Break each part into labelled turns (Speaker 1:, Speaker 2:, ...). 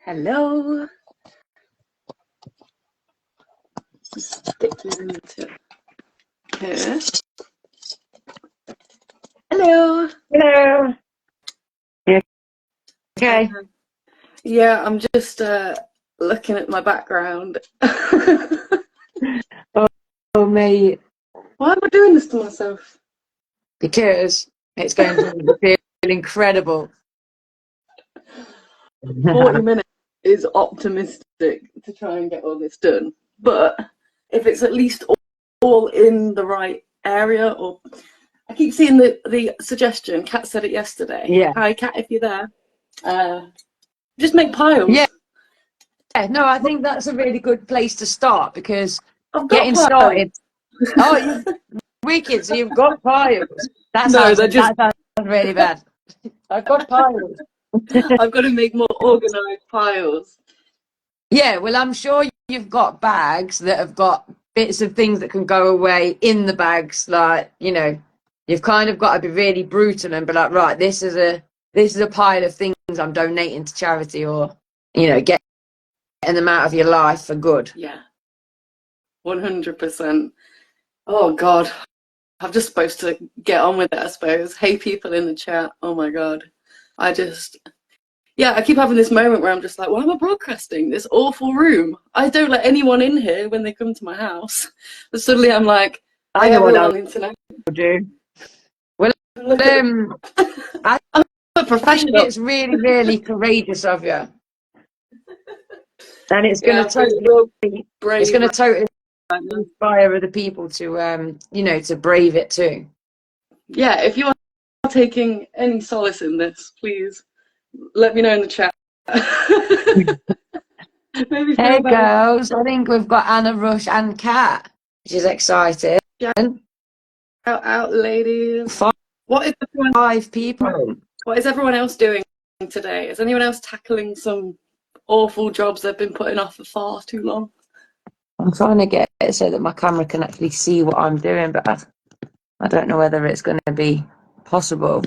Speaker 1: Hello. Stick this into here. Hello.
Speaker 2: Hello. Yeah. Okay.
Speaker 1: Yeah, I'm just looking at my background.
Speaker 2: Oh, mate.
Speaker 1: Why am I doing this to myself?
Speaker 2: Because it's going to feel incredible.
Speaker 1: 40 minutes is optimistic to try and get all this done. But if it's at least all in the right area, or I keep seeing the suggestion, Kat said it yesterday.
Speaker 2: Yeah.
Speaker 1: Hi, Kat, if you're there. Just make piles.
Speaker 2: Yeah. No, I think that's a really good place to start because
Speaker 1: I've got
Speaker 2: getting
Speaker 1: piles.
Speaker 2: started. Oh, you're wicked. So you've got piles. That
Speaker 1: No,
Speaker 2: sounds really bad. I've got piles.
Speaker 1: I've got to make more organised piles.
Speaker 2: Yeah, well, I'm sure you've got bags that have got bits of things that can go away in the bags. Like, you've kind of got to be really brutal and be like, right, this is a pile of things I'm donating to charity, or getting them out of your life for good.
Speaker 1: Yeah, 100%. Oh God, I'm just supposed to get on with it, I suppose. Hey, people in the chat. Oh my God, I keep having this moment where I'm just like, why am I broadcasting this awful room? I don't let anyone in here when they come to my house. But suddenly I'm like,
Speaker 2: I know what I'll
Speaker 1: internet.
Speaker 2: do. Well,
Speaker 1: I'm a professional.
Speaker 2: I think it's really, really courageous of you, and it's going to totally inspire other people to, to brave it too.
Speaker 1: Yeah, if you are taking any solace in this, please let me know in the chat. Maybe
Speaker 2: hey girls, I think we've got Anna, Rush and Kat, which is exciting.
Speaker 1: Out ladies.
Speaker 2: Five people.
Speaker 1: What is everyone else doing today? Is anyone else tackling some awful jobs they've been putting off for far too long?
Speaker 2: I'm trying to get it so that my camera can actually see what I'm doing, but I don't know whether it's going to be possible.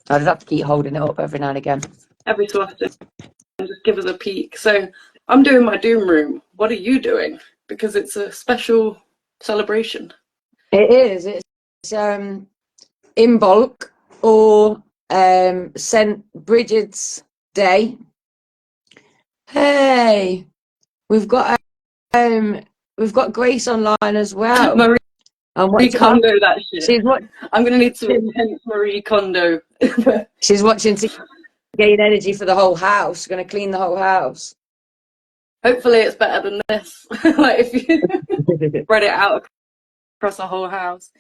Speaker 2: I just have to keep holding it up every now and again.
Speaker 1: Every so often, just give us a peek. So I'm doing my doom room. What are you doing? Because it's a special celebration.
Speaker 2: It is. It's Imbolc or St. Brigid's Day. Hey, we've got Grace online as well.
Speaker 1: Marie Kondo, that shit. I'm gonna need to intense Marie Kondo.
Speaker 2: She's watching to gain energy for the whole house. Going to clean the whole house.
Speaker 1: Hopefully, it's better than this. Like if you spread it out across the whole house.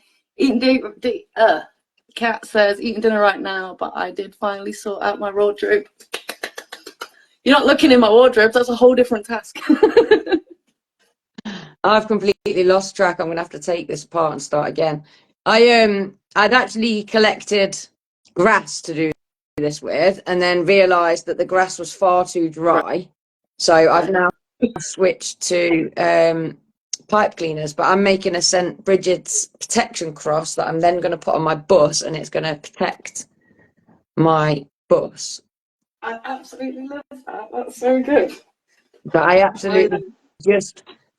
Speaker 1: Kat says eating dinner right now, but I did finally sort out my wardrobe. You're not looking in my wardrobe. That's a whole different task.
Speaker 2: I've completely lost track. I'm gonna have to take this apart and start again. I'd actually collected grass to do this with, and then realised that the grass was far too dry. So I've now switched to pipe cleaners. But I'm making a St. Brigid's protection cross that I'm then going to put on my bus, and it's going to protect my bus.
Speaker 1: I absolutely love that. That's so good.
Speaker 2: But I absolutely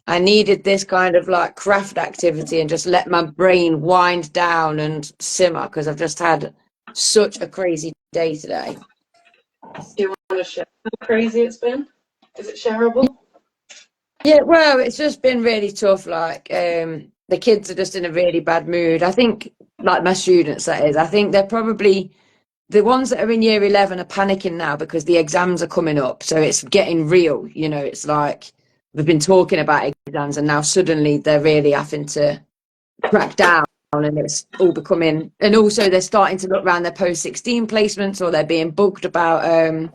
Speaker 2: I needed this kind of like craft activity and just let my brain wind down and simmer, because I've just had such a crazy day today.
Speaker 1: Do you want to share how crazy it's been? Is it shareable?
Speaker 2: Yeah, well, it's just been really tough. Like, the kids are just in a really bad mood. I think, like my students, that is, I think they're probably the ones that are in year 11 are panicking now because the exams are coming up. So it's getting real. It's like we've been talking about exams, and now suddenly they're really having to crack down, and it's all becoming, and also they're starting to look around their post-16 placements, or they're being bugged about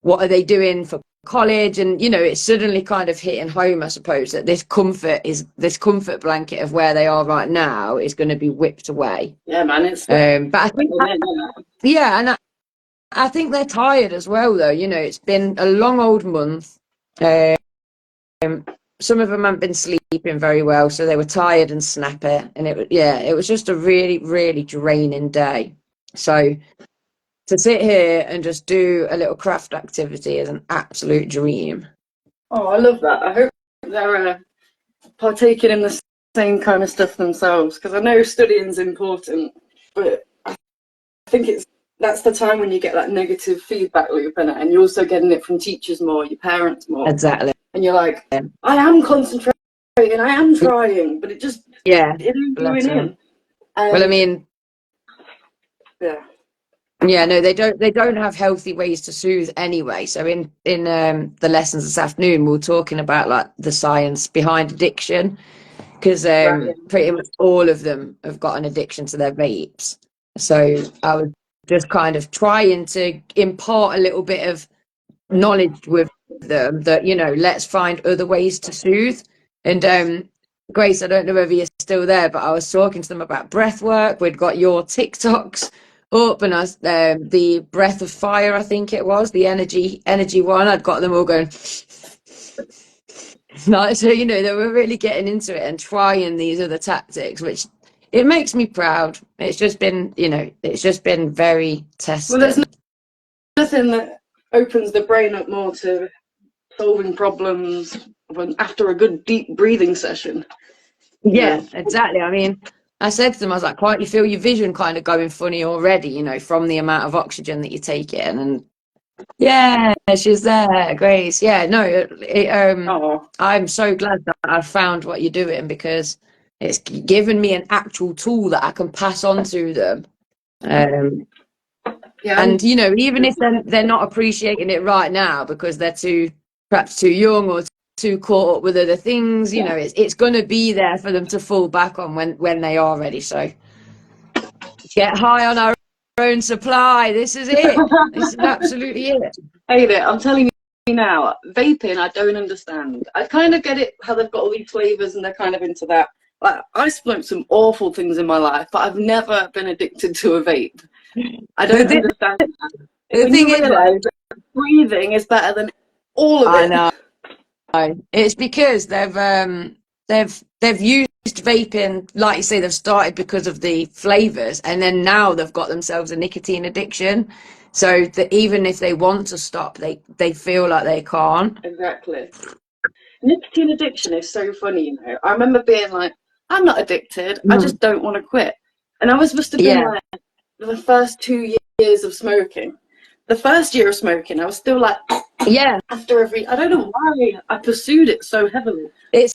Speaker 2: what are they doing for college, and it's suddenly kind of hitting home, I suppose, that this comfort blanket of where they are right now is going to be whipped away.
Speaker 1: Yeah, man, it's
Speaker 2: but I think and I think they're tired as well, though. It's been a long old month. Some of them haven't been sleeping very well, so they were tired and snappy, and it was just a really, really draining day. So to sit here and just do a little craft activity is an absolute dream.
Speaker 1: Oh, I love that. I hope they're partaking in the same kind of stuff themselves, because I know studying's important, but I think that's the time when you get that negative feedback loop in it, and you're also getting it from teachers more, your parents more.
Speaker 2: Exactly.
Speaker 1: And you're like, I am concentrating, I am trying, but it ain't going in.
Speaker 2: Well, I mean,
Speaker 1: yeah,
Speaker 2: no, they don't have healthy ways to soothe anyway. So in the lessons this afternoon, we were talking about like the science behind addiction, because pretty much all of them have got an addiction to their vapes. So I was just kind of trying to impart a little bit of knowledge with them that, you know, let's find other ways to soothe. And Grace, I don't know whether you're still there, but I was talking to them about breath work. We'd got your TikToks up, and the breath of fire, I think it was, the energy one. I'd got them all going like, so, you know, they were really getting into it and trying these other tactics, which it makes me proud. It's just been, you know, very testing.
Speaker 1: Well, there's nothing that opens the brain up more to solving problems after a good deep breathing session.
Speaker 2: Yeah, exactly. I mean, I said to them, I was like, quite, you feel your vision kind of going funny already, you know, from the amount of oxygen that you take in. And yeah, she's there, Grace. Yeah, no, I'm so glad that I found what you're doing, because it's given me an actual tool that I can pass on to them. And you know, even if they're not appreciating it right now because they're perhaps too young or too caught up with other things, you know, it's going to be there for them to fall back on when they are ready. So get high on our own supply. This is it. This is absolutely it.
Speaker 1: Hate it. I'm telling you now, vaping, I don't understand. I kind of get it how they've got all these flavors and they're kind of into that. Like, I smoked some awful things in my life, but I've never been addicted to a vape. I don't understand that.
Speaker 2: The thing is,
Speaker 1: that breathing is better than all of it.
Speaker 2: I know. It's because they've used vaping, like you say, they've started because of the flavors, and then now they've got themselves a nicotine addiction. So that even if they want to stop, they feel like they can't.
Speaker 1: Exactly. Nicotine addiction is so funny, you know. I remember being like, I'm not addicted, I just don't want to quit. And I must have been like the first 2 years of smoking. The first year of smoking, I was still like, after I don't know why I pursued it so heavily.
Speaker 2: It's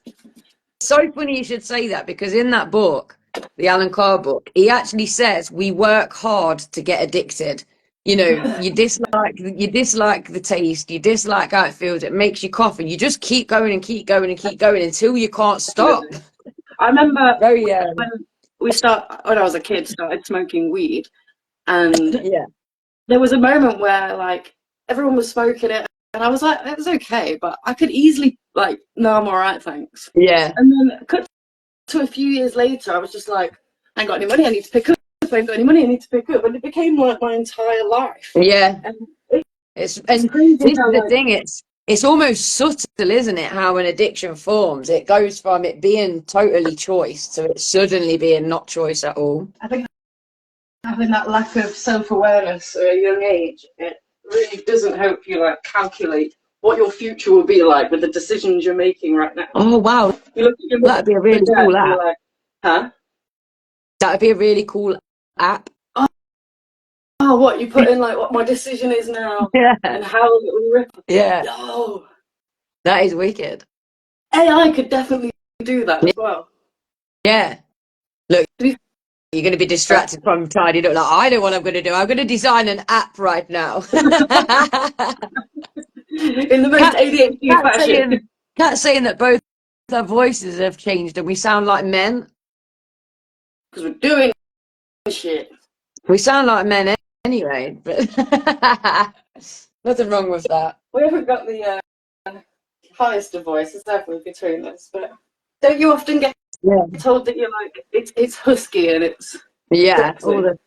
Speaker 2: so funny you should say that, because in that book, the Alan Carr book, he actually says we work hard to get addicted. You know, you dislike the taste, you dislike how it feels, it makes you cough, and you just keep going and keep going and keep going until you can't stop.
Speaker 1: I remember when I was a kid, started smoking weed, and there was a moment where like everyone was smoking it, and I was like, it was okay, but I could easily like, no, I'm all right, thanks.
Speaker 2: Yeah.
Speaker 1: And then cut to a few years later, I was just like, I ain't got any money, I need to pick up. I ain't got any money, I need to pick up. And it became like my entire life.
Speaker 2: Yeah.
Speaker 1: And
Speaker 2: this is the thing. It's almost subtle, isn't it? How an addiction forms. It goes from it being totally choice to it suddenly being not choice at all.
Speaker 1: I think having that lack of self-awareness at a young age, it really doesn't help you like calculate what your future will be like with the decisions you're making right now.
Speaker 2: Oh wow, that'd be a really cool app.
Speaker 1: Like, huh?
Speaker 2: That'd be a really cool app.
Speaker 1: Oh, what you put in like what my decision is now, and how it will rip.
Speaker 2: Yeah.
Speaker 1: Oh,
Speaker 2: that is wicked.
Speaker 1: AI could definitely do that as well.
Speaker 2: Yeah. Look, you're going to be distracted from tidying up. Like, I know what I'm going to do. I'm going to design an app right now.
Speaker 1: In the most ADHD fashion.
Speaker 2: Cat's saying that both our voices have changed and we sound like men.
Speaker 1: Because we're doing shit.
Speaker 2: We sound like men anyway, but nothing wrong with that.
Speaker 1: We haven't got the highest of voices, have we, between us? But don't you often get told that you're like, it's husky and it's sexy?
Speaker 2: all the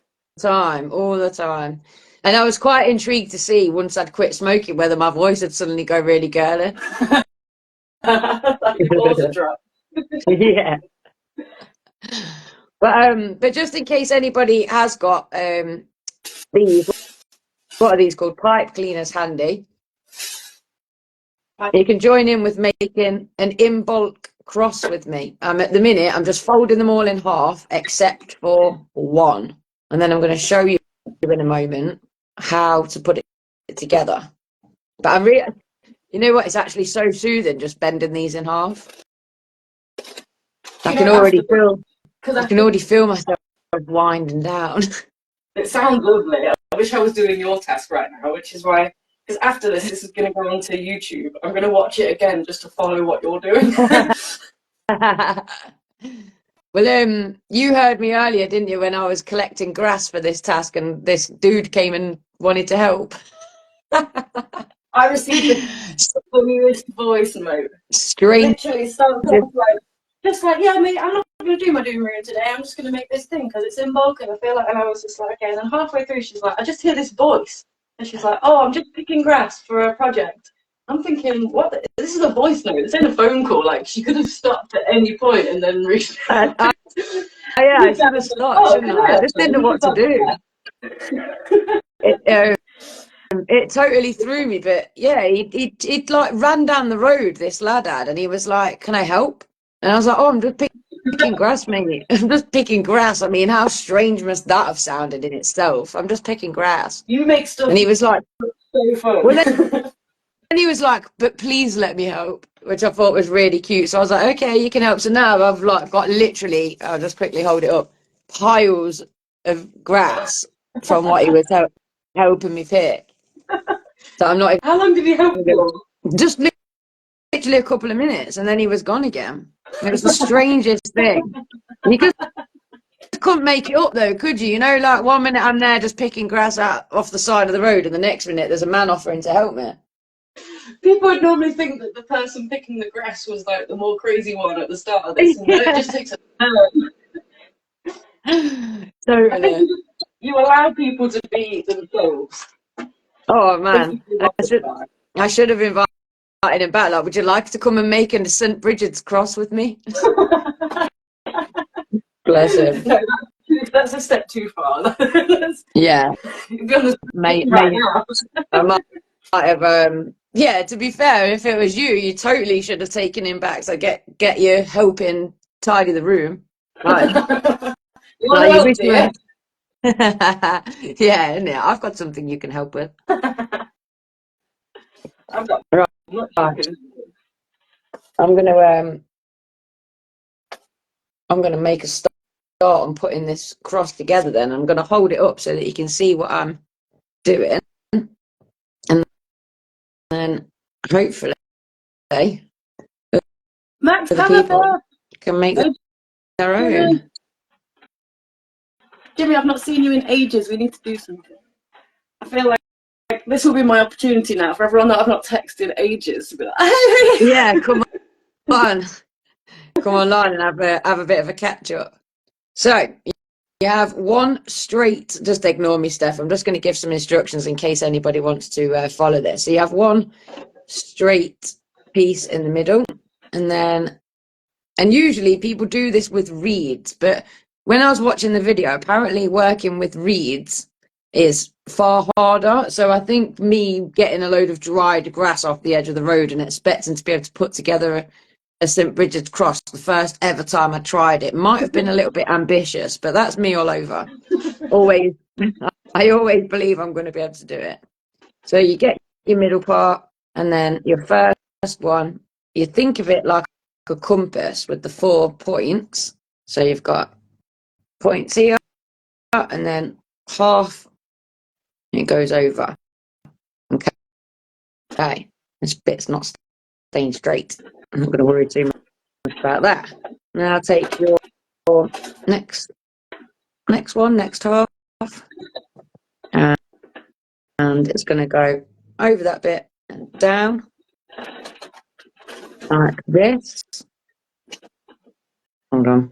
Speaker 2: time. And I was quite intrigued to see, once I'd quit smoking, whether my voice would suddenly go really girly.
Speaker 1: Like your balls would drop.
Speaker 2: Yeah. But just in case anybody has got these, what are these called? Pipe cleaners handy. You can join in with making an Imbolc cross with me. At the minute, I'm just folding them all in half except for one. And then I'm going to show you in a moment how to put it together. But you know what? It's actually so soothing just bending these in half. I can already feel myself winding down.
Speaker 1: It sounds lovely. I wish I was doing your task right now, which is why, because after this is going to go onto YouTube. I'm going to watch it again just to follow what you're doing.
Speaker 2: Well, you heard me earlier, didn't you, when I was collecting grass for this task and this dude came and wanted to help?
Speaker 1: I received the funniest voice note.
Speaker 2: Strange.
Speaker 1: Literally starts off like, yeah, mate, I'm not going to do my doom room today. I'm just going to make this thing because it's in bulk and I feel like, and I was just like, okay. And then halfway through, she's like, I just hear this voice. And she's like, oh, I'm just picking grass for a project. I'm thinking, what? This is a voice note. This ain't a phone call. Like, she could have stopped at any point and then reached out.
Speaker 2: Yeah, I should have stopped, shouldn't I? I just didn't know what to do. It totally threw me, but yeah, he'd like ran down the road, this lad had, and he was like, can I help? And I was like, oh, I'm just picking grass, mate. I'm just picking grass. I mean, how strange must that have sounded in itself? I'm just picking grass.
Speaker 1: You make stuff.
Speaker 2: And he was like,
Speaker 1: so fun.
Speaker 2: Well, and he was like, but please let me help, which I thought was really cute. So I was like, okay, you can help. So now I've like got literally, I'll just quickly hold it up, piles of grass from what he was helping me pick. So I'm not.
Speaker 1: How long did he help for?
Speaker 2: Just literally a couple of minutes, and then he was gone again. It was the strangest thing. You couldn't make it up though, could you? You know, like 1 minute I'm there just picking grass out off the side of the road, and the next minute there's a man offering to help me.
Speaker 1: People would normally think that the person picking the grass was like the more crazy one at the start of this, and it just takes a turn.
Speaker 2: Totally.
Speaker 1: I think you allow people to be themselves.
Speaker 2: Oh man, I should have invited him back. Like, would you like to come and make a St. Brigid's cross with me? Bless him.
Speaker 1: No, that's a step too far.
Speaker 2: Yeah,
Speaker 1: mate.
Speaker 2: I might have. Yeah, to be fair, if it was you, you totally should have taken him back. So get you helping tidy the room. Right. Yeah, isn't it? I've got something you can help with.
Speaker 1: I've got
Speaker 2: right. I'm gonna make a start on putting this cross together. Then I'm gonna hold it up so that you can see what I'm doing, and then hopefully
Speaker 1: Max,
Speaker 2: the people can make their own.
Speaker 1: Jimmy, I've not seen you in ages. We need to do something. I feel like this will be my opportunity now for everyone that I've not texted ages to be like,
Speaker 2: yeah, come online and have a bit of a catch up. So you have one straight. Just ignore me, Steph. I'm just going to give some instructions in case anybody wants to follow this. So you have one straight piece in the middle, and usually people do this with reeds, but when I was watching the video, apparently working with reeds is far harder. So I think me getting a load of dried grass off the edge of the road and expecting to be able to put together a St. Brigid's cross the first ever time I tried it might have been a little bit ambitious, but that's me all over. I always believe I'm going to be able to do it. So you get your middle part, and then your first one, you think of it like a compass with the 4 points. So you've got points here, and then half it goes over. Okay, this bit's not staying straight. I'm not going to worry too much about that. Now take your next half, and it's going to go over that bit and down like this. Hold on.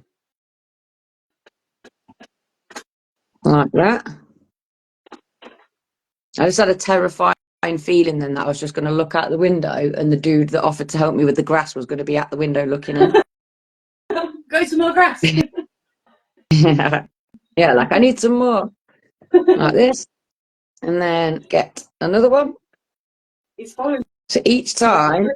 Speaker 2: Like that. I just had a terrifying feeling then that I was just going to look out the window and the dude that offered to help me with the grass was going to be at the window looking in.
Speaker 1: Go some more grass.
Speaker 2: Yeah, like I need some more. Like this. and then get another one.
Speaker 1: He's following.
Speaker 2: So each time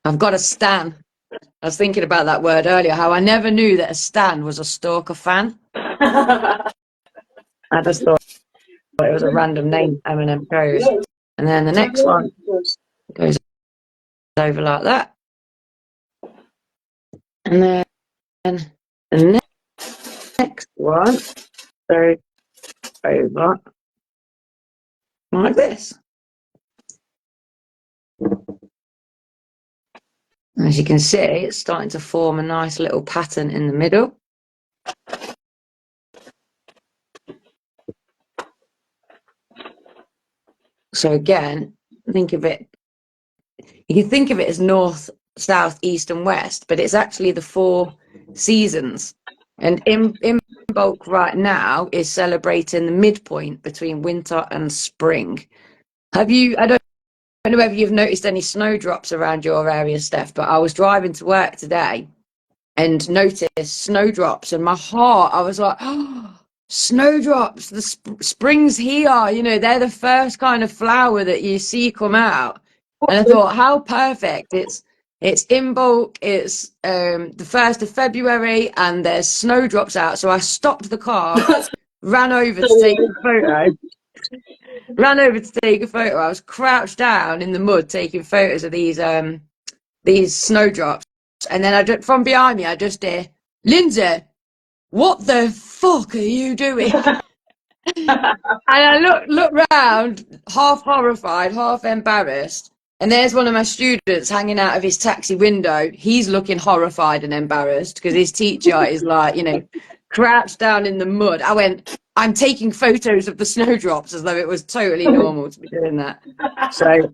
Speaker 2: I've got a stan. I was thinking about that word earlier, how I never knew that a stan was a stalker fan. I just thought it was a random name Eminem chose. And then the next one goes over like that. And then the next one goes over like this. As you can see, it's starting to form a nice little pattern in the middle. So again, think of it, you can think of it as north, south, east and west, but it's actually the 4 seasons. And Imbolc right now is celebrating the midpoint between winter and spring. I don't know whether you've noticed any snowdrops around your area, Steph, but I was driving to work today and noticed snowdrops, and my heart, I was like, oh, snowdrops, the spring's here, you know, they're the first kind of flower that you see come out. And I thought, how perfect. It's Imbolc, it's the 1st of February, and there's snowdrops out. So I stopped the car, ran over to take a photo. I was crouched down in the mud taking photos of these snowdrops. And then from behind me, I just hear, Lindsay, what the fuck are you doing? And I look round, half horrified, half embarrassed. And there's one of my students hanging out of his taxi window. He's looking horrified and embarrassed because his teacher is like, you know, crouched down in the mud. I went, I'm taking photos of the snowdrops as though it was totally normal to be doing that. So,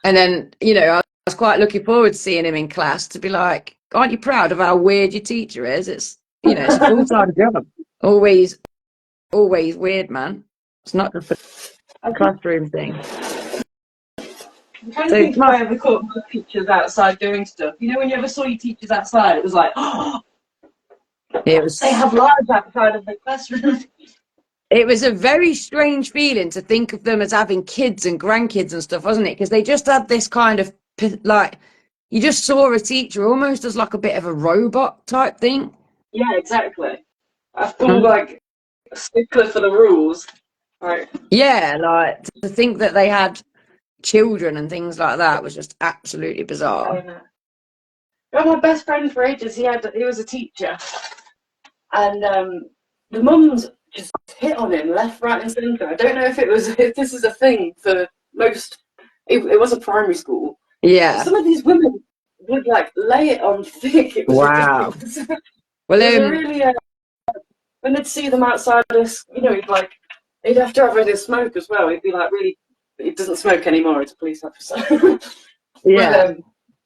Speaker 2: and then, you know, I was quite looking forward to seeing him in class to be like, aren't you proud of how weird your teacher is? It's, you know, it's a full-time job. Always weird, man. It's not just a classroom thing.
Speaker 1: I'm trying to think if I ever caught my teachers outside doing stuff. You know, when you ever saw your teachers outside, it was like, oh, they have lives outside of the classroom.
Speaker 2: It was a very strange feeling to think of them as having kids and grandkids and stuff, wasn't it? Because they just had this kind of, like, you just saw a teacher almost as like a bit of a robot type thing.
Speaker 1: Yeah, exactly. I feel like a stickler for the rules. Right.
Speaker 2: Yeah, like to think that they had children and things like that was just absolutely bizarre.
Speaker 1: I know. Well, my best friend for ages, he was a teacher, and the mums just hit on him left, right, and centre. I don't know if this is a thing for most. It wasn't primary school.
Speaker 2: Yeah.
Speaker 1: Some of these women would like lay it on thick. It was ridiculous. Well, really, when they'd see them outside us, you know, he'd have to have a smoke as well. He'd be like, really, he doesn't smoke anymore. He's a police officer.
Speaker 2: Yeah.
Speaker 1: But,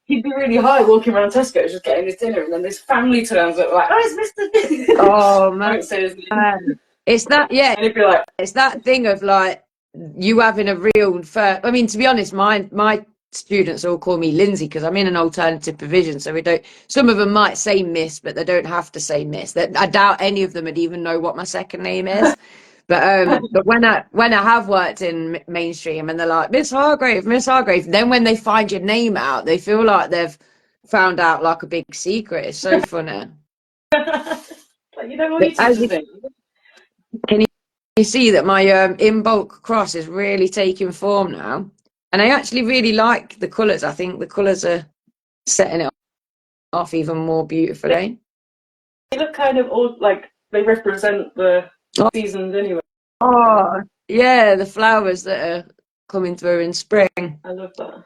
Speaker 1: he'd be really high walking around Tesco just getting his dinner, and then this family turns up like, oh, it's Mr.
Speaker 2: Oh man, it's that, yeah.
Speaker 1: And he'd be like,
Speaker 2: it's that thing of like you having a real first. I mean, to be honest, my students all call me Lindsay because I'm in an alternative provision, so we don't. Some of them might say Miss, but they don't have to say Miss. I doubt any of them would even know what my second name is. But when I have worked in mainstream and they're like Miss Hargrave, then when they find your name out, they feel like they've found out like a big secret. It's so funny.
Speaker 1: Like, you know what you think?
Speaker 2: Can you see that my Imbolc cross is really taking form now? And I actually really like the colours. I think the colours are setting it off even more beautifully.
Speaker 1: They look kind of all like they represent the seasons anyway.
Speaker 2: Oh, yeah, the flowers that are coming through in spring.
Speaker 1: I love that.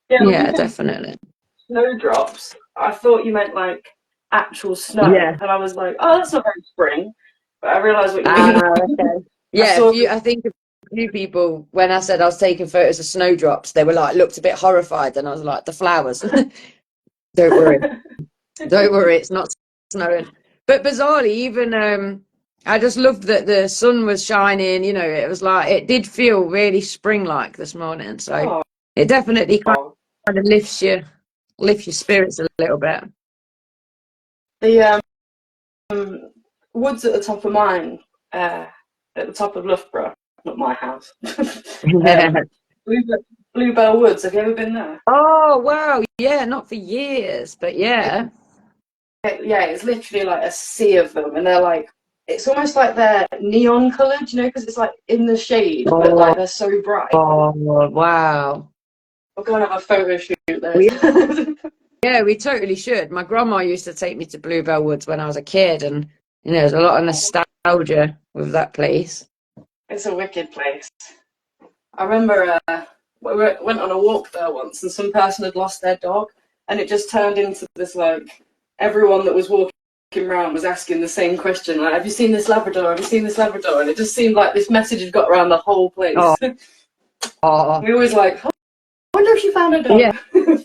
Speaker 2: Yeah, definitely.
Speaker 1: Snowdrops. I thought you meant like actual snow.
Speaker 2: Yeah.
Speaker 1: And I was like, oh, that's not very spring. But I realised what you mean.
Speaker 2: Okay. Yeah, I think a few people, when I said I was taking photos of snowdrops, they were like, looked a bit horrified. And I was like, the flowers. Don't worry. Don't worry, it's not snowing. But bizarrely, even I just loved that the sun was shining, you know, it was like, it did feel really spring-like this morning. So it definitely kind of lifts your spirits a little bit.
Speaker 1: The woods at the top of mine, at the top of Loughborough, not my house.
Speaker 2: Yeah.
Speaker 1: Bluebell Woods. Have you ever been there?
Speaker 2: Oh wow, yeah, not for years, but yeah.
Speaker 1: Yeah, it's literally like a sea of them, and they're like, it's almost like they're neon coloured, you know, because it's like in the shade, but
Speaker 2: Oh,
Speaker 1: like they're so bright.
Speaker 2: oh wow.
Speaker 1: We're going to have a photo shoot there.
Speaker 2: We, yeah, we totally should. My grandma used to take me to Bluebell Woods when I was a kid, and there's a lot of nostalgia with that place.
Speaker 1: It's a wicked place. I remember we went on a walk there once, and some person had lost their dog, and it just turned into this like everyone that was walking around was asking the same question, like, "Have you seen this Labrador? Have you seen this Labrador?" And it just seemed like this message had got around the whole place.
Speaker 2: Oh, oh.
Speaker 1: We always like, I wonder if she found her
Speaker 2: Yeah,
Speaker 1: dog.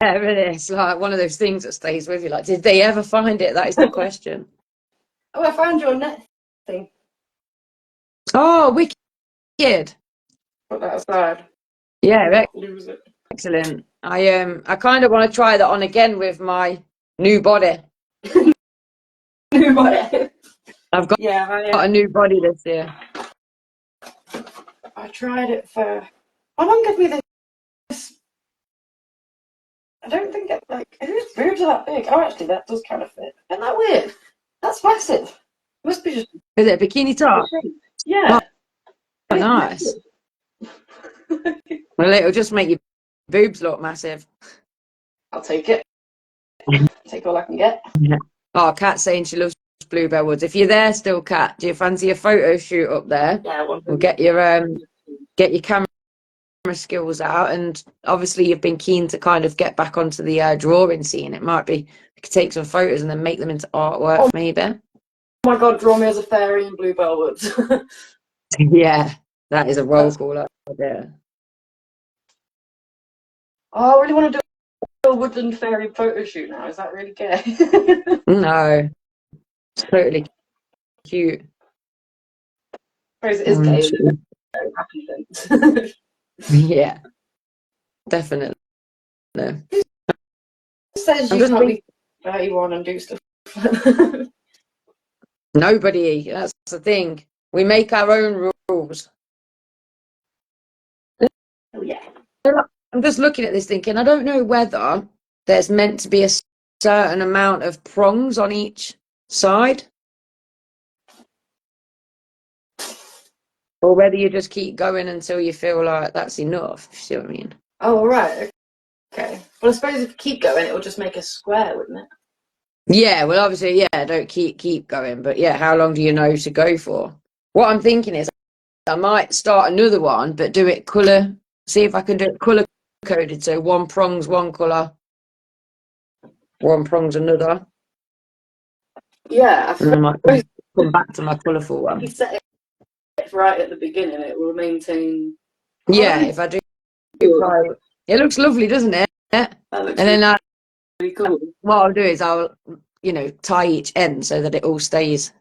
Speaker 2: yeah, it is like one of those things that stays with you. Like, did they ever find it? That is the question.
Speaker 1: Oh, I found your net thing.
Speaker 2: Oh, wicked.
Speaker 1: Put that aside.
Speaker 2: Yeah,
Speaker 1: Lose it.
Speaker 2: excellent. I kind of want to try that on again with my new body.
Speaker 1: New body.
Speaker 2: I've got
Speaker 1: Yeah,
Speaker 2: a new body this year.
Speaker 1: I tried it for. My mum gave me this. I don't think it whose boobs are that big? Oh, actually, that does kind of fit. Isn't that weird? That's massive. Must be just.
Speaker 2: Is it a bikini top?
Speaker 1: Yeah.
Speaker 2: Oh, nice. Well, it'll just make your boobs look massive.
Speaker 1: I'll take it. Take all I can get.
Speaker 2: Yeah. Oh, Kat's saying she loves Bluebell Woods. If you're there still, Kat, do you fancy a photo shoot up there?
Speaker 1: Yeah,
Speaker 2: We'll get your camera skills out, and obviously you've been keen to kind of get back onto the drawing scene. It might be you could take some photos and then make them into artwork, maybe.
Speaker 1: Oh my god, draw me as a fairy in Bluebell Woods.
Speaker 2: Yeah, that is a roll call idea.
Speaker 1: Oh, I really want to do a woodland fairy photo shoot now. Is that really gay?
Speaker 2: No, it's totally cute.
Speaker 1: I suppose it is gay. Isn't it? Very happy things.
Speaker 2: Yeah, definitely. No.
Speaker 1: Says you can't be 31 and do stuff.
Speaker 2: Nobody. That's the thing. We make our own rules.
Speaker 1: Oh yeah.
Speaker 2: I'm just looking at this thinking, I don't know whether there's meant to be a certain amount of prongs on each side, or whether you just keep going until you feel like that's enough. You see what I mean?
Speaker 1: Oh right. Okay. Well, I suppose if you keep going, it will just make a square, wouldn't it?
Speaker 2: Yeah. Well, obviously, yeah. Don't keep going, but yeah, how long do you know to go for? What I'm thinking is, I might start another one, but do it colour. See if I can do it colour coded. So one prong's one colour, one prong's another.
Speaker 1: Yeah.
Speaker 2: And I might come back to my colourful one.
Speaker 1: If you set it right at the beginning, it will maintain.
Speaker 2: Yeah, if I do right. It looks lovely, doesn't it?
Speaker 1: That looks
Speaker 2: And then
Speaker 1: really cool.
Speaker 2: what I'll do is I'll, tie each end so that it all stays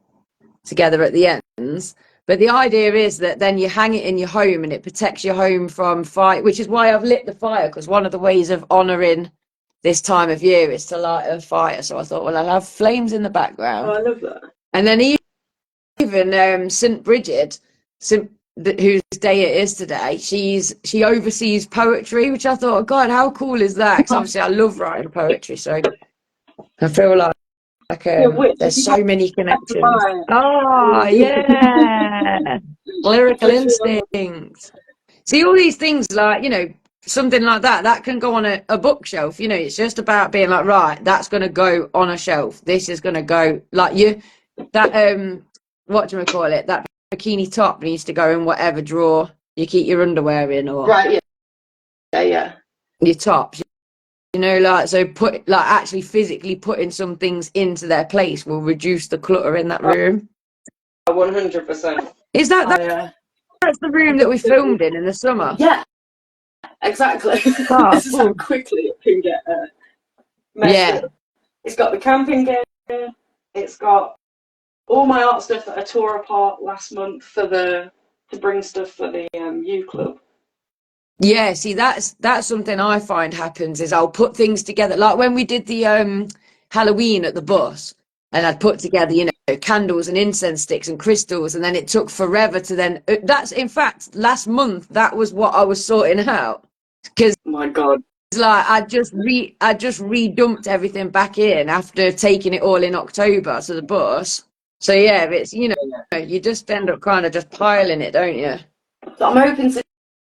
Speaker 2: together at the ends. But the idea is that then you hang it in your home and it protects your home from fire, which is why I've lit the fire, because one of the ways of honouring this time of year is to light a fire. So I thought, well, I'll have flames in the background.
Speaker 1: Oh, I love that.
Speaker 2: And then even St. Brigid, whose day it is today, she oversees poetry, which I thought, oh God, how cool is that? Because obviously I love writing poetry, so I feel like there's so many connections. Oh yeah, lyrical instinct. See, all these things, like something like that can go on a bookshelf. It's just about being like, right, that's going to go on a shelf. This is going to go what do you call it? That bikini top needs to go in whatever drawer you keep your underwear in, or
Speaker 1: Right. Yeah.
Speaker 2: your tops. So actually physically putting some things into their place will reduce the clutter in that room.
Speaker 1: 100%.
Speaker 2: Is that's the room that we filmed in the summer?
Speaker 1: Yeah, exactly.
Speaker 2: Oh,
Speaker 1: this is how quickly it can get messy. Yeah. It's got the camping gear. It's got all my art stuff that I tore apart last month to bring stuff for the U Club.
Speaker 2: Yeah, see, that's something I find happens is I'll put things together. Like when we did the Halloween at the bus, and I'd put together, you know, candles and incense sticks and crystals, and then it took forever to then. That's in fact last month. That was what I was sorting out because.
Speaker 1: Oh my God.
Speaker 2: It's like I just redumped everything back in after taking it all in October to the bus. So yeah, it's, you know, you just end up kind of just piling it, don't you?
Speaker 1: So I'm hoping to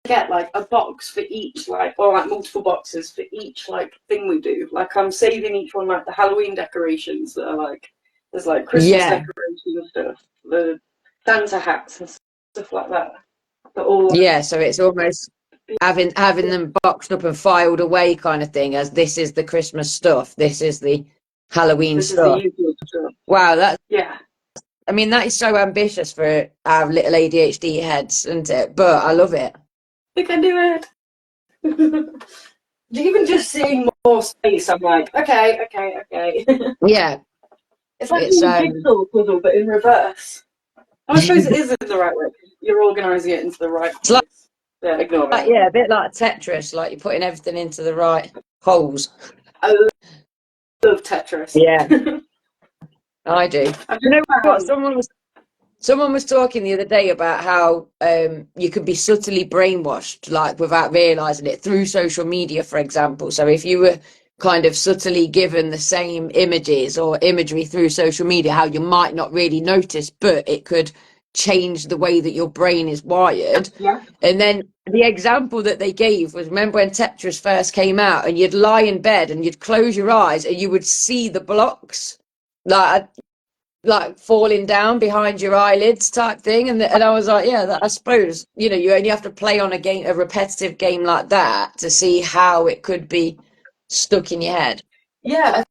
Speaker 1: get like a box for each, like, or like multiple boxes for each like thing we do. Like I'm saving each one, like the Halloween decorations that are like, there's like Christmas
Speaker 2: Yeah,
Speaker 1: decorations and stuff, the Santa hats and stuff like that. They're all
Speaker 2: yeah. So it's almost having them boxed up and filed away kind of thing, as this is the Christmas stuff, this is the Halloween
Speaker 1: this is the
Speaker 2: stuff.
Speaker 1: usual stuff.
Speaker 2: Wow, that's,
Speaker 1: Yeah.
Speaker 2: I mean, that is so ambitious for our little ADHD heads, isn't it? But I love it.
Speaker 1: I can do it. Even just seeing more space, I'm like, okay.
Speaker 2: Yeah,
Speaker 1: It's like
Speaker 2: it's
Speaker 1: a jigsaw puzzle, but in reverse. I suppose it is in the right way. You're organising it into the right
Speaker 2: it's like,
Speaker 1: place. Yeah, ignore it.
Speaker 2: yeah, a bit like Tetris, like you're putting everything into the right holes.
Speaker 1: I love Tetris.
Speaker 2: Yeah, I do.
Speaker 1: I
Speaker 2: You
Speaker 1: just
Speaker 2: know what?
Speaker 1: found,
Speaker 2: Someone was talking the other day about how you could be subtly brainwashed, like without realizing it, through social media, for example. So if you were kind of subtly given the same images or imagery through social media, how you might not really notice, but it could change the way that your brain is wired.
Speaker 1: yeah.
Speaker 2: And then the example that they gave was, remember when Tetris first came out, and you'd lie in bed and you'd close your eyes and you would see the blocks like falling down behind your eyelids type thing, and I was like, yeah, that, I suppose, you know, you only have to play on a repetitive game like that to see how it could be stuck in your head.
Speaker 1: Yeah,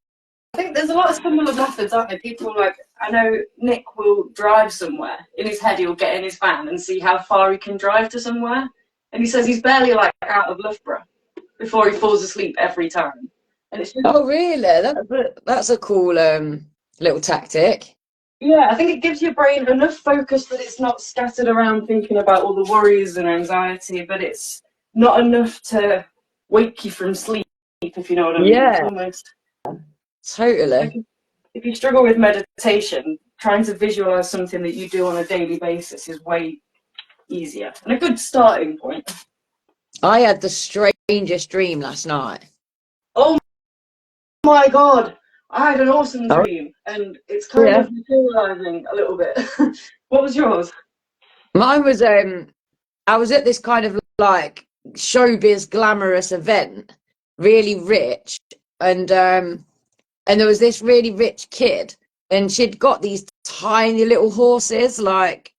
Speaker 1: I think there's a lot of similar methods, aren't there? People like, I know Nick will drive somewhere. In his head, he'll get in his van and see how far he can drive to somewhere. And he says he's barely like out of Loughborough before he falls asleep every time. And it's just,
Speaker 2: Oh really? That's a cool little tactic.
Speaker 1: yeah, I think it gives your brain enough focus that it's not scattered around thinking about all the worries and anxiety, but it's not enough to wake you from sleep, if you know what I mean. It's
Speaker 2: Yeah,
Speaker 1: almost like
Speaker 2: totally.
Speaker 1: if you struggle with meditation, trying to visualize something that you do on a daily basis is way easier and a good starting point.
Speaker 2: I had the strangest dream last night.
Speaker 1: Oh my God, I had an awesome
Speaker 2: Oh
Speaker 1: dream and it's kind
Speaker 2: yeah.
Speaker 1: of materializing a little bit. What was yours?
Speaker 2: Mine was I was at this kind of like showbiz glamorous event, really rich, and there was this really rich kid, and she'd got these tiny little horses, like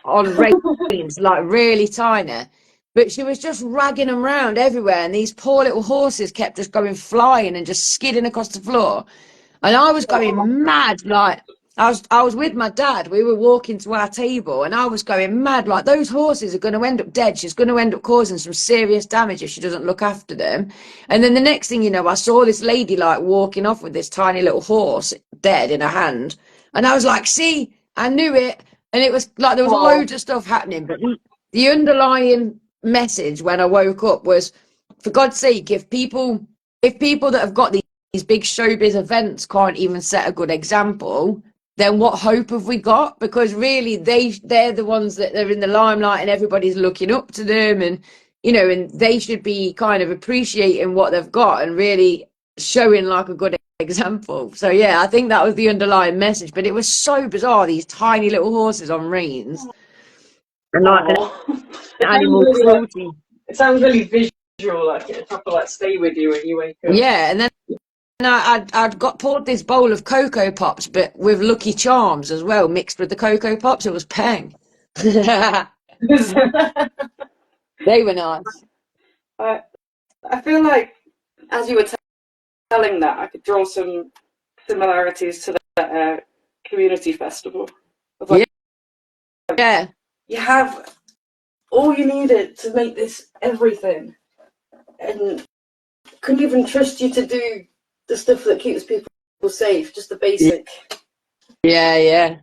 Speaker 2: on reins, like really tiny. But she was just ragging them around everywhere, and these poor little horses kept just going flying and just skidding across the floor. And I was going mad, like I was with my dad. We were walking to our table, and I was going mad, like those horses are going to end up dead. She's going to end up causing some serious damage if she doesn't look after them. And then the next thing you know, I saw this lady like walking off with this tiny little horse dead in her hand, and I was like, "See, I knew it." And it was like there was
Speaker 1: Oh,
Speaker 2: loads of stuff happening, but the underlying message when I woke up was, for God's sake, if people that have got these big showbiz events can't even set a good example, then what hope have we got? Because really they're the ones that are in the limelight and everybody's looking up to them, and you know, and they should be kind of appreciating what they've got and really showing like a good example. So yeah, I think that was the underlying message, but it was so bizarre, these tiny little horses on reins and like an
Speaker 1: oh.
Speaker 2: animal cruelty.
Speaker 1: It sounds really visual, like it proper like stay with you when you wake up.
Speaker 2: Yeah, and then I'd got poured this bowl of Cocoa Pops, but with Lucky Charms as well, mixed with the Cocoa Pops. It was peng. They were nice.
Speaker 1: I, I feel like as you were telling that, I could draw some similarities to the community festival. Of like,
Speaker 2: Yeah,
Speaker 1: you have all you needed to make this everything, and couldn't even trust you to do the stuff that keeps people safe, just the basic.
Speaker 2: yeah.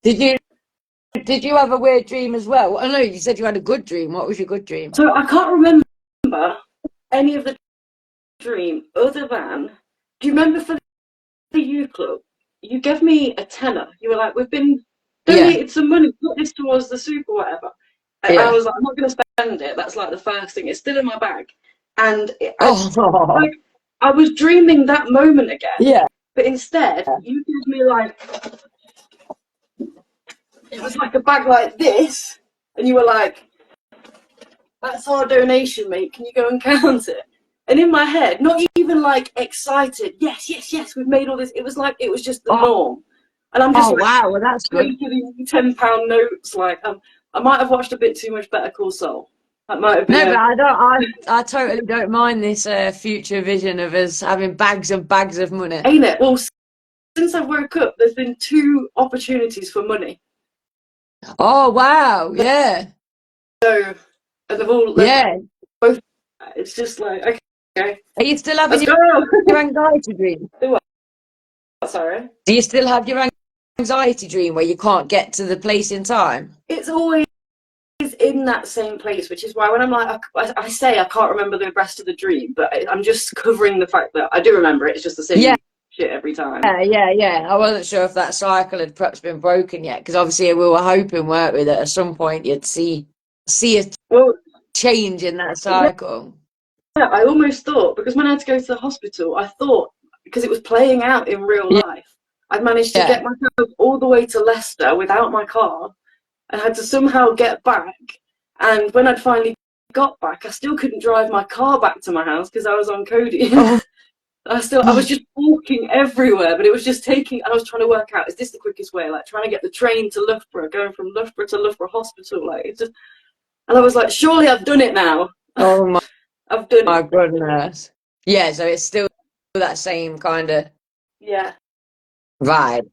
Speaker 2: Did you have a weird dream as well? I know you said you had a good dream. What was your good dream?
Speaker 1: So I can't remember any of the dream other than, do you remember for the U Club you gave me a tenner. You were like, we've been
Speaker 2: Yeah.
Speaker 1: donated some money, put this towards the soup or whatever. I
Speaker 2: Yeah.
Speaker 1: was like, I'm not going to spend it. That's like the first thing. It's still in my bag. And
Speaker 2: Oh,
Speaker 1: I was dreaming that moment again.
Speaker 2: yeah.
Speaker 1: But instead, you gave me like, it was like a bag like this. And you were like, that's our donation, mate. Can you go and count it? And in my head, not even like excited, yes, yes, yes, we've made all this. It was like, it was just the norm. And I'm just
Speaker 2: Oh,
Speaker 1: like,
Speaker 2: wow. Well, that's good.
Speaker 1: taking these £10 notes. Like, I might have watched a bit too much Better Call Saul. That might have been.
Speaker 2: No, but I totally don't mind this future vision of us having bags and bags of money.
Speaker 1: Ain't it? Well, since I woke up, there's been 2 opportunities for money.
Speaker 2: Oh, wow. Yeah.
Speaker 1: So, and both. It's just like, okay,
Speaker 2: Are you still having
Speaker 1: let's go.
Speaker 2: your anxiety dream?
Speaker 1: Do what? Sorry.
Speaker 2: Do you still have your anxiety dream where you can't get to the place in time?
Speaker 1: It's always in that same place, which is why when I'm like, I say I can't remember the rest of the dream, but I'm just covering the fact that I do remember it. It's just the same shit every time.
Speaker 2: Yeah. I wasn't sure if that cycle had perhaps been broken yet, because obviously we were hoping, weren't we, that at some point you'd see a change in that cycle.
Speaker 1: Yeah, I almost thought, because when I had to go to the hospital, I thought, because it was playing out in real life, I'd managed to get myself all the way to Leicester without my car and had to somehow get back. And when I'd finally got back, I still couldn't drive my car back to my house because I was on codeine.
Speaker 2: Oh.
Speaker 1: I was just walking everywhere, but it was just taking, I was trying to work out, is this the quickest way? Like trying to get the train to Loughborough, going from Loughborough to Loughborough Hospital. Like, it's just, and I was like, surely I've done it now.
Speaker 2: Oh my,
Speaker 1: I've done
Speaker 2: my
Speaker 1: it.
Speaker 2: goodness. Yeah, so it's still that same kind of vibe.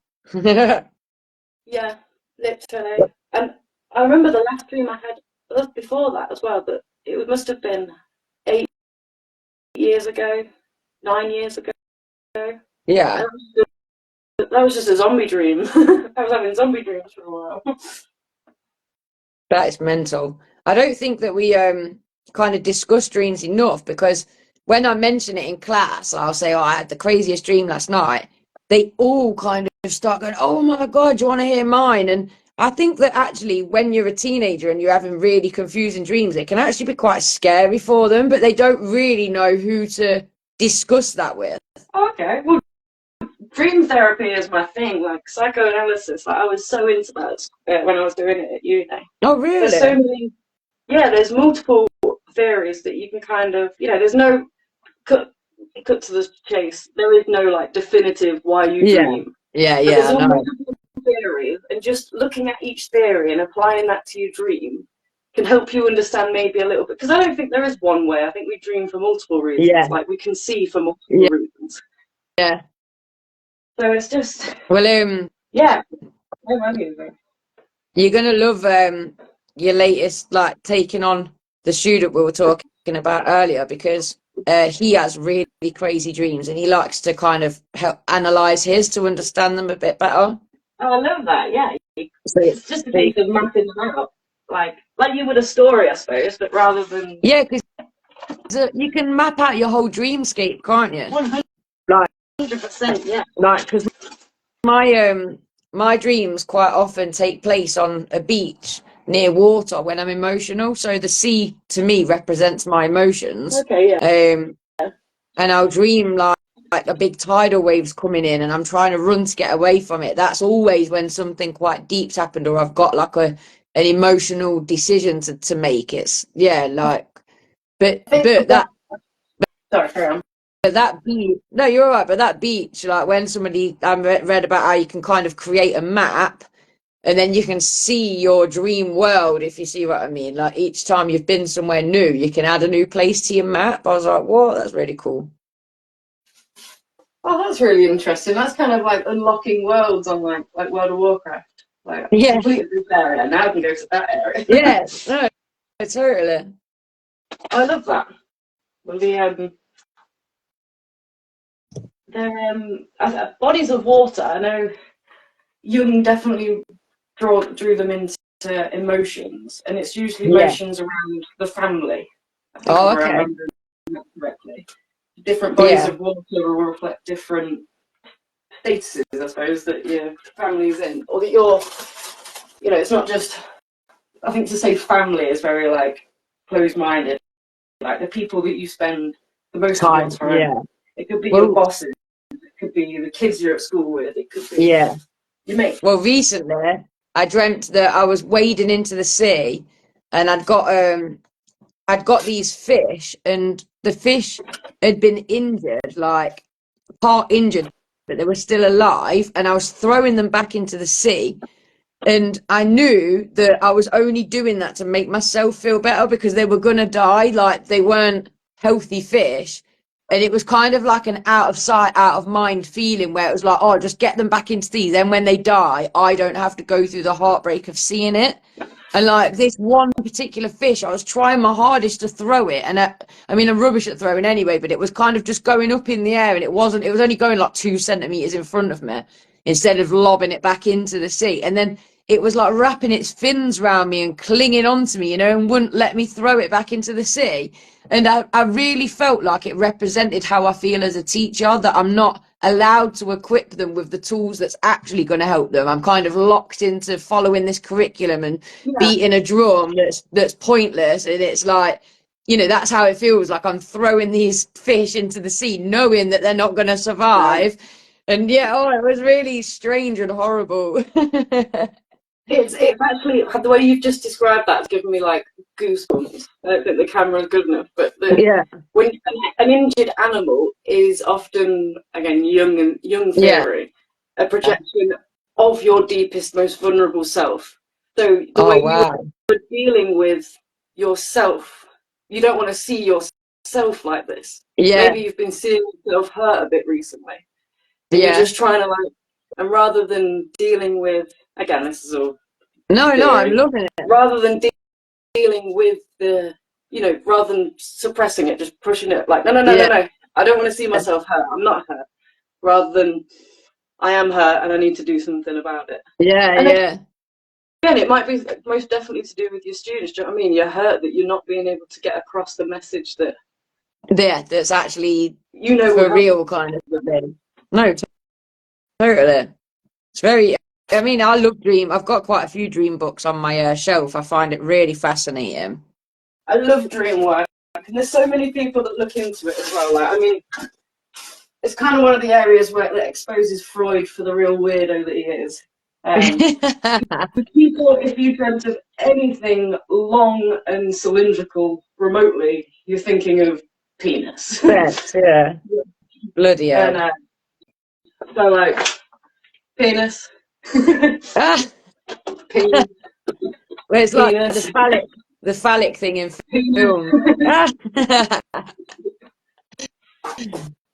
Speaker 1: Yeah, literally. And I remember the last dream I had before that as well, but it must have been 8 years ago, 9 years ago.
Speaker 2: Yeah.
Speaker 1: That was just a zombie dream. I was having zombie dreams for a while.
Speaker 2: That is mental. I don't think that we kind of discuss dreams enough, because when I mention it in class, I'll say, oh, I had the craziest dream last night. They all kind of start going, oh my God, do you want to hear mine? And I think that actually when you're a teenager and you're having really confusing dreams, it can actually be quite scary for them, but they don't really know who to discuss that with.
Speaker 1: Okay, well, dream therapy is my thing, like psychoanalysis. Like, I was so into that when I was doing it at uni.
Speaker 2: Oh, really?
Speaker 1: There's so many, there's multiple theories that you can kind of, there's no cut to the chase. There is no like definitive why you dream.
Speaker 2: Yeah,
Speaker 1: but there's
Speaker 2: I know.
Speaker 1: multiple theories, and just looking at each theory and applying that to your dream can help you understand maybe a little bit. Because I don't think there is one way. I think we dream for multiple reasons.
Speaker 2: Yeah.
Speaker 1: Like we can see for multiple reasons.
Speaker 2: Yeah.
Speaker 1: So it's just.
Speaker 2: Well,
Speaker 1: yeah.
Speaker 2: You're gonna love your latest, like, taking on the student we were talking about earlier, because he has really crazy dreams and he likes to kind of help analyze his to understand them a bit better.
Speaker 1: Oh, I love that. Yeah, so it's just a case of mapping them out, like you would a story, I suppose, but rather than
Speaker 2: because you can map out your whole dreamscape, can't you?
Speaker 1: 100%, yeah.
Speaker 2: Like, because my dreams quite often take place on a beach near water when I'm emotional. So the sea to me represents my emotions.
Speaker 1: Okay, yeah.
Speaker 2: And I'll dream like a big tidal wave's coming in and I'm trying to run to get away from it. That's always when something quite deep's happened, or I've got like an emotional decision to make. It's but that.
Speaker 1: Sorry, carry on.
Speaker 2: But that beach, no, you're all right. But that beach, like when I read about how you can kind of create a map, and then you can see your dream world, if you see what I mean. Like each time you've been somewhere new, you can add a new place to your map. I was like, whoa, that's really cool.
Speaker 1: Oh, that's really interesting. That's kind of like unlocking worlds on like World of Warcraft. Like, completed this area, now I can go to that area.
Speaker 2: Yeah, no, totally.
Speaker 1: I love that. Well, they're bodies of water. I know Jung definitely drew them into emotions, and it's usually emotions around the family. I think
Speaker 2: Oh,
Speaker 1: if I remember that correctly. Different bodies of water will reflect different statuses, I suppose, that your family's in, or that you're, you know, it's not just. I think to say family is very like closed-minded. Like the people that you spend the most of your
Speaker 2: Time.
Speaker 1: time.
Speaker 2: Yeah.
Speaker 1: It could be your
Speaker 2: Well,
Speaker 1: bosses. It could be the kids you're at school with. It could be
Speaker 2: yeah.
Speaker 1: your mate.
Speaker 2: Well, recently I dreamt that I was wading into the sea, and I'd got these fish, and the fish had been injured, like part injured, but they were still alive, and I was throwing them back into the sea. And I knew that I was only doing that to make myself feel better because they were gonna die, like they weren't healthy fish. And it was kind of like an out of sight, out of mind feeling where it was like, oh, just get them back into these. Then when they die, I don't have to go through the heartbreak of seeing it. And like this one particular fish, I was trying my hardest to throw it. And I mean, I'm rubbish at throwing anyway, but it was kind of just going up in the air, and it was only going like 2 centimeters in front of me instead of lobbing it back into the sea. And then it was like wrapping its fins around me and clinging onto me, you know, and wouldn't let me throw it back into the sea. And I really felt like it represented how I feel as a teacher, that I'm not allowed to equip them with the tools that's actually going to help them. I'm kind of locked into following this curriculum and beating a drum that's pointless. And it's like, you know, that's how it feels, like I'm throwing these fish into the sea knowing that they're not going to survive. And yeah, oh, it was really strange and horrible.
Speaker 1: It's actually the way you've just described that has given me like goosebumps. I don't think the camera is good enough, but when an injured animal is often, again, young theory, a projection of your deepest, most vulnerable self. So the way you're dealing with yourself, you don't want to see yourself like this. Maybe you've been seeing yourself hurt a bit recently. And you're just trying to like, and rather than dealing with, again, this is all theory,
Speaker 2: I'm loving it.
Speaker 1: Rather than dealing with the, you know, rather than suppressing it, just pushing it like, no, I don't want to see myself hurt. I'm not hurt. Rather than, I am hurt and I need to do something about it. Again, it might be most definitely to do with your students. Do you know what I mean? You're hurt that you're not being able to get across the message that.
Speaker 2: That's actually,
Speaker 1: you know,
Speaker 2: for real kind of thing. No, totally. It's very, I mean, I love dream. I've got quite a few dream books on my shelf. I find it really fascinating.
Speaker 1: I love dream work, and there's so many people that look into it as well. Like, I mean, it's kind of one of the areas where it exposes Freud for the real weirdo that he is. People, if you dreamt of anything long and cylindrical remotely, you're thinking of penis.
Speaker 2: Yeah. Bloody hell.
Speaker 1: And so, like, penis.
Speaker 2: Penis. Well, it's like the phallic thing in film.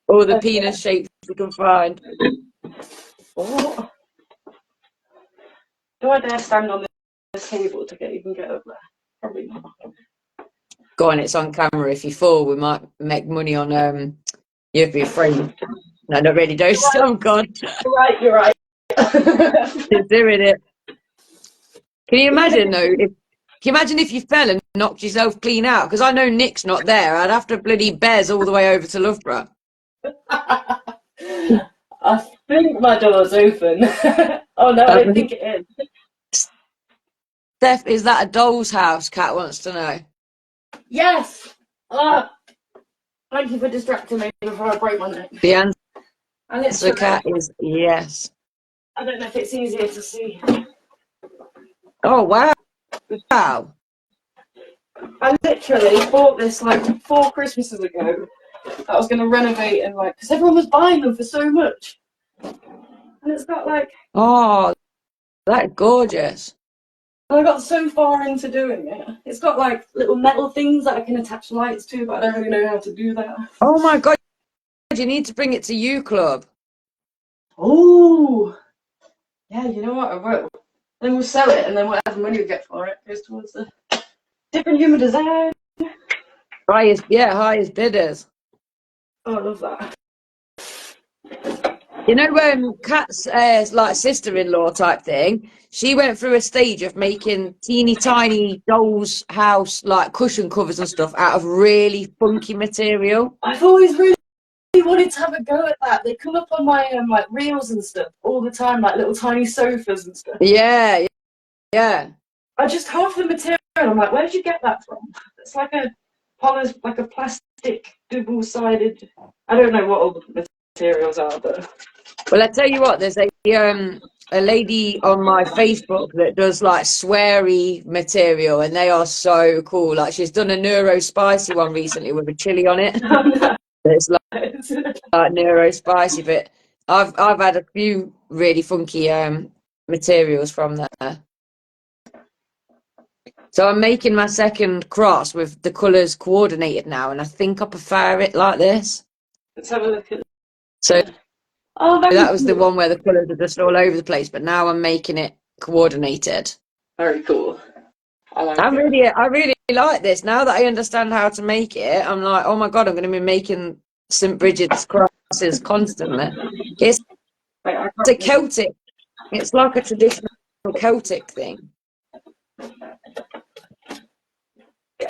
Speaker 2: All the penis shapes we can find.
Speaker 1: Oh. Do I dare stand on this table to even get up there? Probably not.
Speaker 2: Go on, it's on camera. If you fall, we might make money on you'd be afraid. No, not really, don't. Oh God.
Speaker 1: You're right.
Speaker 2: You're doing it. Can you imagine though? Can you imagine if you fell and knocked yourself clean out? Because I know Nick's not there. I'd have to bloody bears all the way over to Loughborough.
Speaker 1: I think my door's open. Oh no, I don't think it is.
Speaker 2: Steph, is that a doll's house? Kat wants to know.
Speaker 1: Yes. Thank you for distracting me before I break my neck.
Speaker 2: The answer, Kat, is yes.
Speaker 1: I don't know if it's easier to see.
Speaker 2: Oh wow! Wow.
Speaker 1: I literally bought this like 4 Christmases ago. I was going to renovate and like, because everyone was buying them for so much. And it's got like.
Speaker 2: Oh, that's gorgeous.
Speaker 1: And I got so far into doing it. It's got like little metal things that I can attach lights to, but I don't really know how to do that.
Speaker 2: Oh my God! You need to bring it to U Club.
Speaker 1: Oh. Yeah, you know what? I will. Then we'll sell it, and then whatever money we get for it goes towards the different human design.
Speaker 2: Highest bidders.
Speaker 1: Oh, I love that.
Speaker 2: You know, Kat's like sister-in-law type thing, she went through a stage of making teeny tiny doll's house like cushion covers and stuff out of really funky material.
Speaker 1: I've always really wanted to have a go at that. They come up on my like reels and stuff all the time, like little tiny sofas and stuff.
Speaker 2: Yeah, yeah.
Speaker 1: I just half the material. I'm like, where did you get that from? It's like a plastic double-sided. I don't know what all the materials are, but
Speaker 2: Well, I tell you what, there's a lady on my Facebook that does like sweary material, and they are so cool. Like she's done a neuro spicy one recently with a chili on it. It's like neuro spicy, but I've had a few really funky materials from there. So I'm making my second cross with the colours coordinated now, and I think I prefer it like this.
Speaker 1: Let's have a look at it.
Speaker 2: So that was the
Speaker 1: cool.
Speaker 2: one where the colours are just all over the place, but now I'm making it coordinated.
Speaker 1: Very cool. I
Speaker 2: really like this. Now that I understand how to make it, I'm like, oh my God, I'm going to be making St. Brigid's crosses constantly. It's a Celtic. It's like a traditional Celtic thing.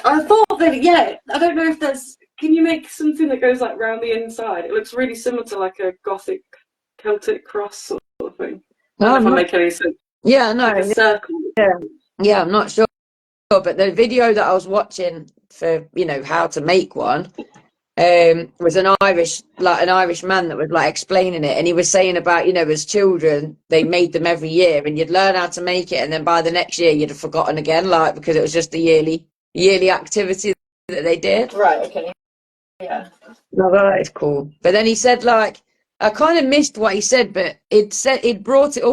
Speaker 1: I thought that, yeah, I don't know if there's, can you make something that goes like round the inside? It looks really similar to like a Gothic Celtic cross sort of thing. I don't know if I make any sense.
Speaker 2: Yeah, no.
Speaker 1: Like a circle.
Speaker 2: Yeah, I'm not sure. But the video that I was watching for, you know, how to make one, was an Irish man that was like explaining it, and he was saying about, you know, as children they made them every year, and you'd learn how to make it, and then by the next year you'd have forgotten again, like because it was just the yearly activity that they did.
Speaker 1: Right. Okay. Yeah.
Speaker 2: No, that is cool. But then he said, like, I kind of missed what he said, but it brought it